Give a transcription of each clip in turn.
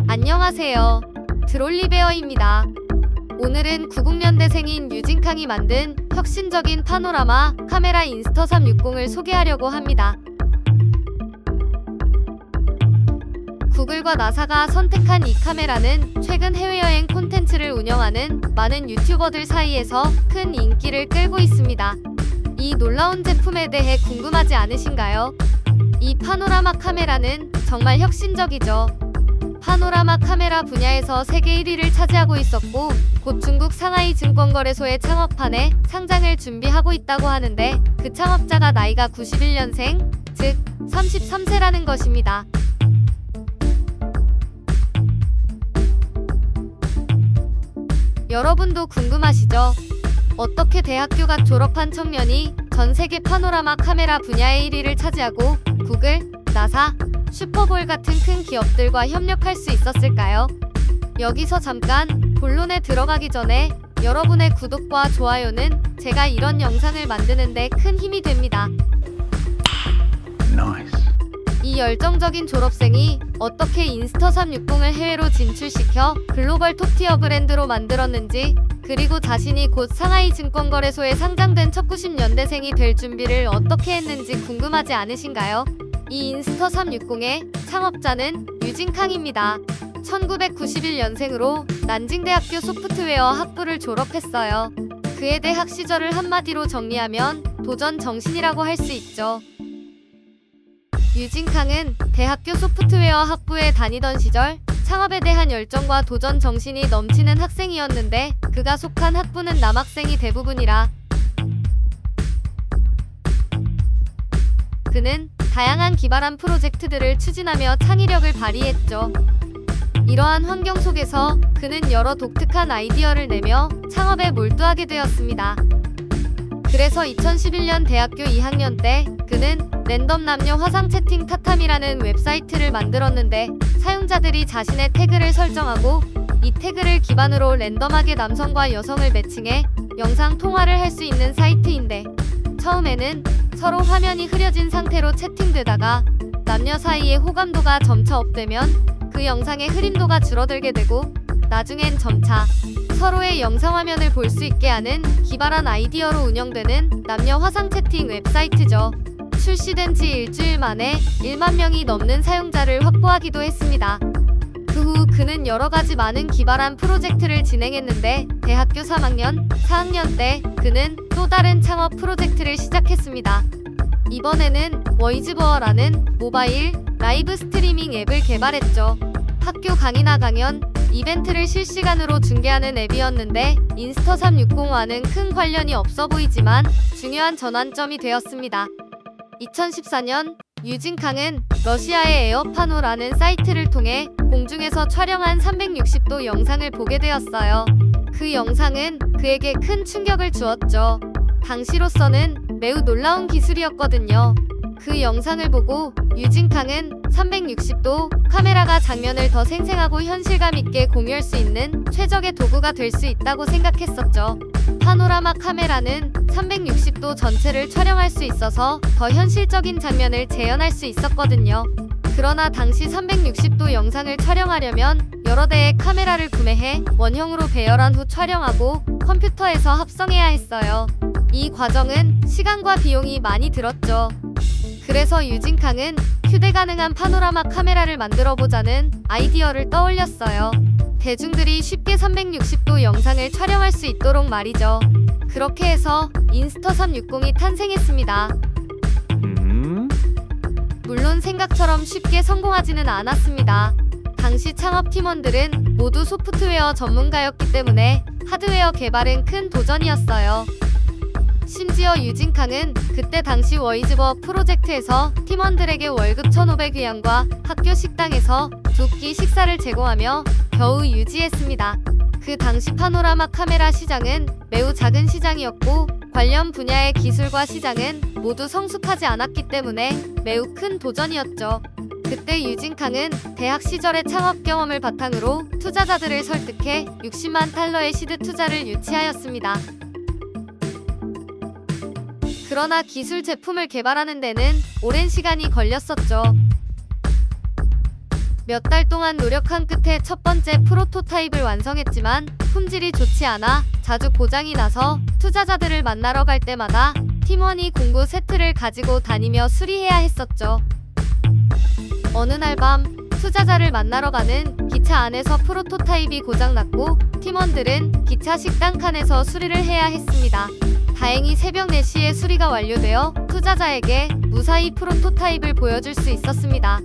안녕하세요. 드롤리베어입니다. 오늘은 90년대생인 유진캉이 만든 혁신적인 파노라마 카메라 인스터360을 소개하려고 합니다. 구글과 나사가 선택한 이 카메라는 최근 해외여행 콘텐츠를 운영하는 많은 유튜버들 사이에서 큰 인기를 끌고 있습니다. 이 놀라운 제품에 대해 궁금하지 않으신가요? 이 파노라마 카메라는 정말 혁신적이죠. 파노라마 카메라 분야에서 세계 1위를 차지하고 있었고 곧 중국 상하이 증권거래소의 창업판에 상장을 준비하고 있다고 하는데 그 창업자가 나이가 91년생, 즉 33세라는 것입니다. 여러분도 궁금하시죠? 어떻게 대학교가 졸업한 청년이 전 세계 파노라마 카메라 분야의 1위를 차지하고 구글, 나사, 슈퍼볼 같은 큰 기업들과 협력할 수 있었을까요? 여기서 잠깐 본론에 들어가기 전에 여러분의 구독과 좋아요는 제가 이런 영상을 만드는데 큰 힘이 됩니다. 이 열정적인 졸업생이 어떻게 인스터360을 해외로 진출시켜 글로벌 톱티어 브랜드로 만들었는지, 그리고 자신이 곧 상하이 증권거래소에 상장된 첫 90년대생이 될 준비를 어떻게 했는지 궁금하지 않으신가요? 이 인스터360의 창업자는 유진캉입니다. 1991년생으로 난징대학교 소프트웨어 학부를 졸업했어요. 그의 대학 시절을 한마디로 정리하면 도전 정신이라고 할 수 있죠. 유진캉은 대학교 소프트웨어 학부에 다니던 시절 창업에 대한 열정과 도전 정신이 넘치는 학생이었는데 그가 속한 학부는 남학생이 대부분이라 그는 다양한 기발한 프로젝트들을 추진하며 창의력을 발휘했죠. 이러한 환경 속에서 그는 여러 독특한 아이디어를 내며 창업에 몰두하게 되었습니다. 그래서 2011년 대학교 2학년 때 그는 랜덤 남녀 화상 채팅 타탐이라는 웹사이트를 만들었는데 사용자들이 자신의 태그를 설정하고 이 태그를 기반으로 랜덤하게 남성과 여성을 매칭해 영상 통화를 할 수 있는 사이트인데 처음에는 서로 화면이 흐려진 상태로 채팅되다가 남녀 사이의 호감도가 점차 업되면 그 영상의 흐림도가 줄어들게 되고 나중엔 점차 서로의 영상 화면을 볼 수 있게 하는 기발한 아이디어로 운영되는 남녀 화상 채팅 웹사이트죠. 출시된 지 일주일 만에 1만 명이 넘는 사용자를 확보하기도 했습니다. 그 후 그는 여러가지 많은 기발한 프로젝트를 진행했는데 대학교 3학년, 4학년 때 그는 또 다른 창업 프로젝트를 시작했습니다. 이번에는 워이즈버어라는 모바일 라이브 스트리밍 앱을 개발했죠. 학교 강의나 강연, 이벤트를 실시간으로 중계하는 앱이었는데 인스터360와는 큰 관련이 없어 보이지만 중요한 전환점이 되었습니다. 2014년 유진캉은 러시아의 에어파노라는 사이트를 통해 공중에서 촬영한 360도 영상을 보게 되었어요. 그 영상은 그에게 큰 충격을 주었죠. 당시로서는 매우 놀라운 기술이었거든요. 그 영상을 보고 유진캉은 360도 카메라가 장면을 더 생생하고 현실감 있게 공유할 수 있는 최적의 도구가 될 수 있다고 생각했었죠. 파노라마 카메라는 360도 전체를 촬영할 수 있어서 더 현실적인 장면을 재현할 수 있었거든요. 그러나 당시 360도 영상을 촬영하려면 여러 대의 카메라를 구매해 원형으로 배열한 후 촬영하고 컴퓨터에서 합성해야 했어요. 이 과정은 시간과 비용이 많이 들었죠. 그래서 유진캉은 휴대 가능한 파노라마 카메라를 만들어보자는 아이디어를 떠올렸어요. 대중들이 쉽게 360도 영상을 촬영할 수 있도록 말이죠. 그렇게 해서 인스터360이 탄생했습니다. 물론 생각처럼 쉽게 성공하지는 않았습니다. 당시 창업 팀원들은 모두 소프트웨어 전문가였기 때문에 하드웨어 개발은 큰 도전이었어요. 심지어 유진캉은 그때 당시 워이즈버 프로젝트에서 팀원들에게 월급 1,500위안과 학교 식당에서 2끼 식사를 제공하며 겨우 유지했습니다. 그 당시 파노라마 카메라 시장은 매우 작은 시장이었고 관련 분야의 기술과 시장은 모두 성숙하지 않았기 때문에 매우 큰 도전이었죠. 그때 유진캉은 대학 시절의 창업 경험을 바탕으로 투자자들을 설득해 $60만 시드 투자를 유치하였습니다. 그러나 기술 제품을 개발하는 데는 오랜 시간이 걸렸었죠. 몇 달 동안 노력한 끝에 첫 번째 프로토타입을 완성했지만 품질이 좋지 않아 자주 고장이 나서 투자자들을 만나러 갈 때마다 팀원이 공구 세트를 가지고 다니며 수리해야 했었죠. 어느 날 밤 투자자를 만나러 가는 기차 안에서 프로토타입이 고장났고 팀원들은 기차 식당 칸에서 수리를 해야 했습니다. 다행히 새벽 4시에 수리가 완료되어 투자자에게 무사히 프로토타입을 보여줄 수 있었습니다.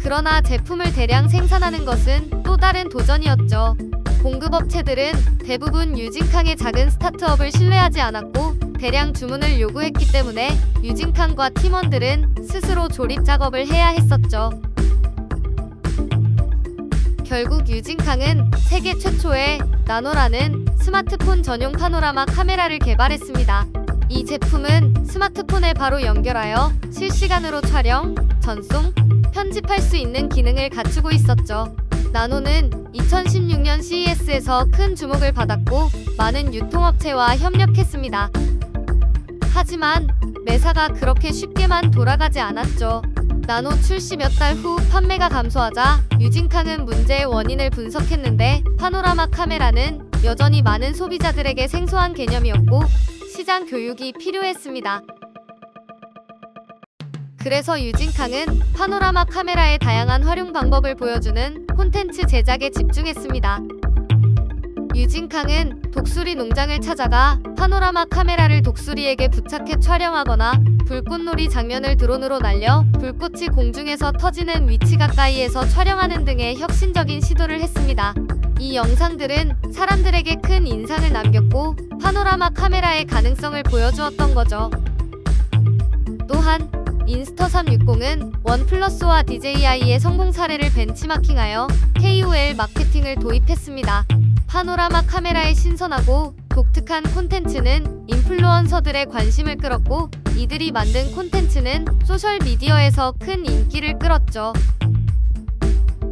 그러나 제품을 대량 생산하는 것은 또 다른 도전이었죠. 공급업체들은 대부분 유진캉의 작은 스타트업을 신뢰하지 않았고 대량 주문을 요구했기 때문에 유진캉과 팀원들은 스스로 조립 작업을 해야 했었죠. 결국 유진캉은 세계 최초의 나노라는 스마트폰 전용 파노라마 카메라를 개발했습니다. 이 제품은 스마트폰에 바로 연결하여 실시간으로 촬영, 전송, 편집할 수 있는 기능을 갖추고 있었죠. 나노는 2016년 CES에서 큰 주목을 받았고 많은 유통업체와 협력했습니다. 하지만 매사가 그렇게 쉽게만 돌아가지 않았죠. 나노 출시 몇 달 후 판매가 감소하자 유진캉은 문제의 원인을 분석했는데 파노라마 카메라는 여전히 많은 소비자들에게 생소한 개념이었고 시장 교육이 필요했습니다. 그래서 유진캉은 파노라마 카메라의 다양한 활용 방법을 보여주는 콘텐츠 제작에 집중했습니다. 유진캉은 독수리 농장을 찾아가 파노라마 카메라를 독수리에게 부착해 촬영하거나 불꽃놀이 장면을 드론으로 날려 불꽃이 공중에서 터지는 위치 가까이에서 촬영하는 등의 혁신적인 시도를 했습니다. 이 영상들은 사람들에게 큰 인상을 남겼고 파노라마 카메라의 가능성을 보여주었던 거죠. 또한 인스터360은 원플러스와 DJI의 성공 사례를 벤치마킹하여 KOL 마케팅을 도입했습니다. 파노라마 카메라의 신선하고 독특한 콘텐츠는 인플루언서들의 관심을 끌었고 이들이 만든 콘텐츠는 소셜미디어에서 큰 인기를 끌었죠.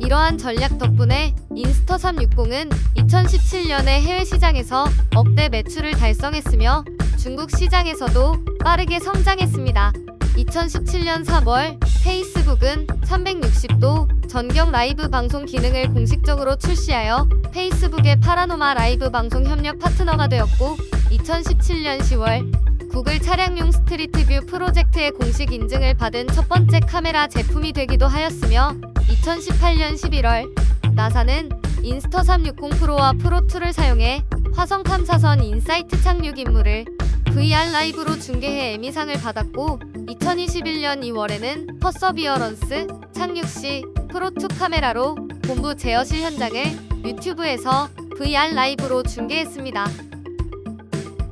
이러한 전략 덕분에 인스터360은 2017년에 해외 시장에서 억대 매출을 달성했으며 중국 시장에서도 빠르게 성장했습니다. 2017년 3월 페이스북은 360도 전경 라이브 방송 기능을 공식적으로 출시하여 페이스북의 파라노마 라이브 방송 협력 파트너가 되었고 2017년 10월 구글 차량용 스트리트뷰 프로젝트의 공식 인증을 받은 첫 번째 카메라 제품이 되기도 하였으며 2018년 11월 나사는 인스터360 프로와 프로2를 사용해 화성 탐사선 인사이트 착륙 임무를 VR 라이브로 중계해 에미상을 받았고 2021년 2월에는 퍼서비어런스 착륙 시 프로2 카메라로 본부 제어실 현장을 유튜브에서 VR 라이브로 중계했습니다.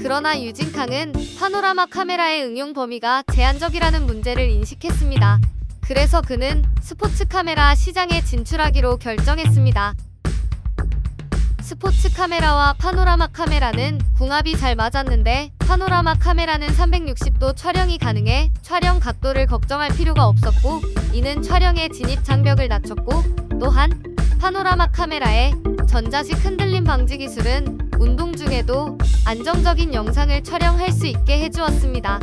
그러나 유진캉은 파노라마 카메라의 응용 범위가 제한적이라는 문제를 인식했습니다. 그래서 그는 스포츠 카메라 시장에 진출하기로 결정했습니다. 스포츠 카메라와 파노라마 카메라는 궁합이 잘 맞았는데 파노라마 카메라는 360도 촬영이 가능해 촬영 각도를 걱정할 필요가 없었고 이는 촬영의 진입 장벽을 낮췄고 또한 파노라마 카메라의 전자식 흔들림 방지 기술은 운동 중에도 안정적인 영상을 촬영할 수 있게 해주었습니다.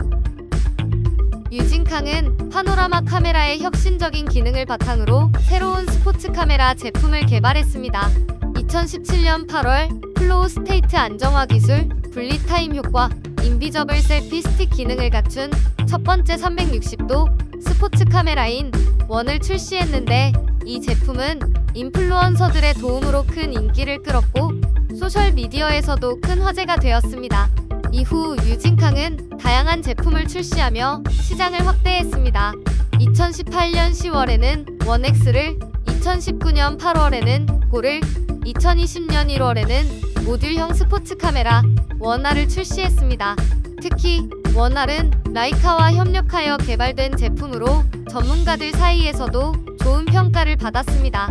유진캉은 파노라마 카메라의 혁신적인 기능을 바탕으로 새로운 스포츠 카메라 제품을 개발했습니다. 2017년 8월 플로우 스테이트 안정화 기술, 분리 타임 효과, 인비저블 셀피 스틱 기능을 갖춘 첫 번째 360도 스포츠 카메라인 원을 출시했는데 이 제품은 인플루언서들의 도움으로 큰 인기를 끌었고 소셜미디어에서도 큰 화제가 되었습니다. 이후 유진캉은 다양한 제품을 출시하며 시장을 확대했습니다. 2018년 10월에는 원X를, 2019년 8월에는 고를, 2020년 1월에는 모듈형 스포츠 카메라 원R을 출시했습니다. 특히 원R은 라이카와 협력하여 개발된 제품으로 전문가들 사이에서도 좋은 평가를 받았습니다.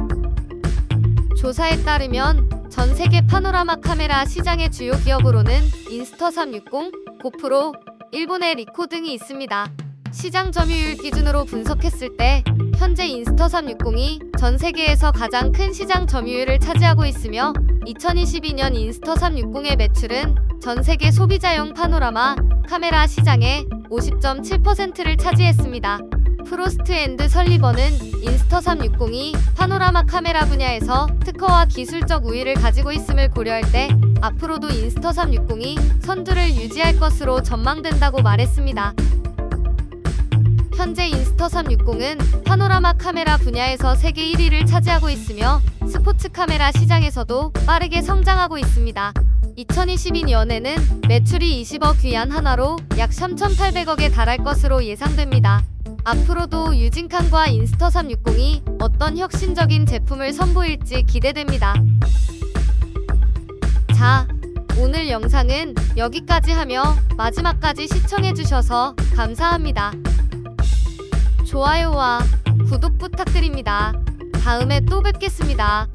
조사에 따르면 전 세계 파노라마 카메라 시장의 주요 기업으로는 인스터360, 고프로, 일본의 리코 등이 있습니다. 시장 점유율 기준으로 분석했을 때 현재 인스터360이 전 세계에서 가장 큰 시장 점유율을 차지하고 있으며 2022년 인스터360의 매출은 전 세계 소비자용 파노라마 카메라 시장의 50.7%를 차지했습니다. 프로스트 앤드 설리번은 인스터360이 파노라마 카메라 분야에서 특허와 기술적 우위를 가지고 있음을 고려할 때 앞으로도 인스터360이 선두를 유지할 것으로 전망된다고 말했습니다. 현재 인스터360은 파노라마 카메라 분야에서 세계 1위를 차지하고 있으며 스포츠 카메라 시장에서도 빠르게 성장하고 있습니다. 2022년에는 매출이 20억 위안 하나로 약 3,800억에 달할 것으로 예상됩니다. 앞으로도 유진칸과 인스터360이 어떤 혁신적인 제품을 선보일지 기대됩니다. 자, 오늘 영상은 여기까지 하며 마지막까지 시청해주셔서 감사합니다. 좋아요와 구독 부탁드립니다. 다음에 또 뵙겠습니다.